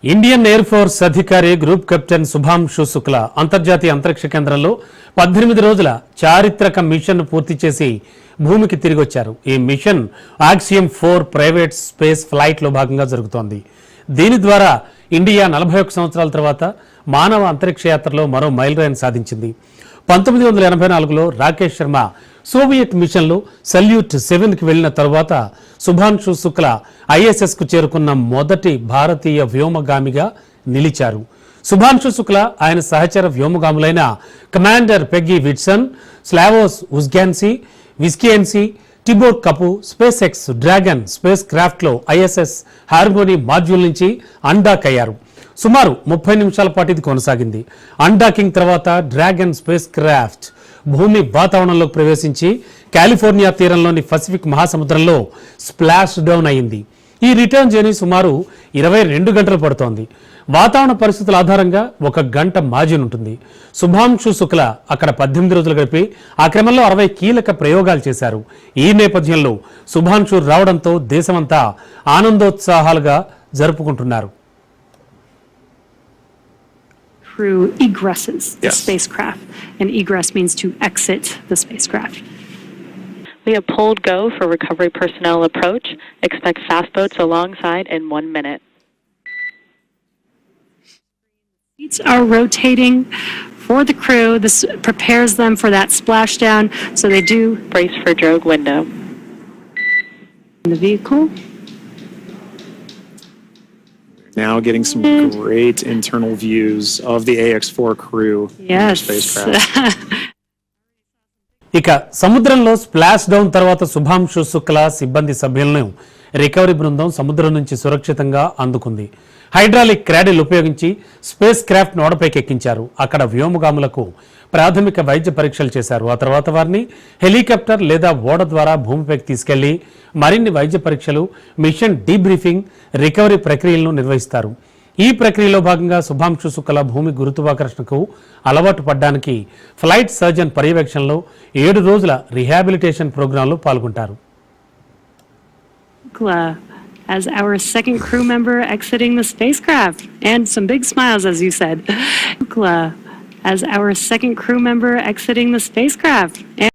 Indian air force అధికారి group captain Shubhanshu Shukla అంతర్జాతీయ అంతరిక్ష కేంద్రంలో 18 రోజుల చారిత్రక మిషన్ పూర్తి చేసి భూమికి తిరిగి వచ్చారు. ఈ mission Axiom 4 private space flight లో భాగంగా జరుగుతోంది. దీని ద్వారా ఇండియా 41 సంవత్సరాల తర్వాత మానవ అంతరిక్ష యాత్రలో మరో మైలురాయిని సాధించింది. 1984లో రాకేష్ శర్మ సోవియట్ మిషన్లో సల్యూట్ 7కి వెళ్లిన తరువాత శుభాంశు శుక్లా ISS కు చేరుకున్న మొదటి భారతీయ వ్యోమగామిగా నిలిచారు. శుభాంశు శుక్లా ఆయన సహచర వ్యోమగాములైన commander Peggy Whitson, Slawosz Wisniewski, Tibor Kapu SpaceX Dragon spacecraft లో ISS హార్మోనీ మాడ్యూల్ నుంచి అన్డాక్ అయ్యారు. సుమారు 30 నిమిషాల పాటు ఇది కొనసాగింది. అన్డాకింగ్ తర్వాత డ్రాగన్ స్పేస్ క్రాఫ్ట్ భూమి వాతావరణంలోకి ప్రవేశించి కాలిఫోర్నియా తీరంలోని పసిఫిక్ మహాసముద్రంలో స్ప్లాష్ డౌన్ అయింది. ఈ రిటర్న్ జర్నీ సుమారు 22 గంటలు పడుతోంది. వాతావరణ పరిస్థితుల ఆధారంగా 1 గంట మార్జిన్ ఉంటుంది. శుభాంశు శుక్లా అక్కడ 18 రోజులు గడిపి ఆ క్రమంలో 60 కీలక ప్రయోగాలు చేశారు. ఈ నేపథ్యంలో శుభాంశు రావడంతో దేశమంతా ఆనందోత్సాహాలుగా జరుపుకుంటున్నారు. Crew egresses the spacecraft, and egress means to exit the spacecraft. We have pulled go for recovery personnel approach. Expect fast boats alongside in 1 minute. Seats are rotating for the crew. This prepares them for that splashdown, so they do brace for drogue window. In the vehicle. Now getting some great internal views of the AX-4 crew in the spacecraft. ఇక సముద్రంలో splash down తర్వాత శుభాంశు శుక్లా సిబ్బంది సభ్యులను recovery బృందం సముద్రం నుంచి సురక్షితంగా అందుకుంది. హైడ్రాలిక్ క్రాడిల్ ఉపయోగించి స్పేస్ క్రాఫ్ట్ ఓడపైకి ఎక్కించారు. అక్కడ వ్యోమగాములకు ప్రాథమిక వైద్య పరీక్షలు చేశారు. ఆ తర్వాత వారిని హెలికాప్టర్ లేదా ఓడ ద్వారా భూమిపైకి తీసుకెళ్లి మరిన్ని వైద్య పరీక్షలు, మిషన్ డీబ్రీఫింగ్, రికవరీ ప్రక్రియలను నిర్వహిస్తారు. ఈ ప్రక్రియలో భాగంగా శుభాంశు శుక్లా భూమి గురుత్వాకర్షణకు అలవాటు పడ్డానికి ఫ్లైట్ సర్జన్ పర్యవేక్షణలో 7 రోజుల రిహాబిలిటేషన్ ప్రోగ్రాంలో పాల్గొంటారు. As our second crew member exiting the spacecraft, and some big smiles, as you said. As our second crew member exiting the spacecraft.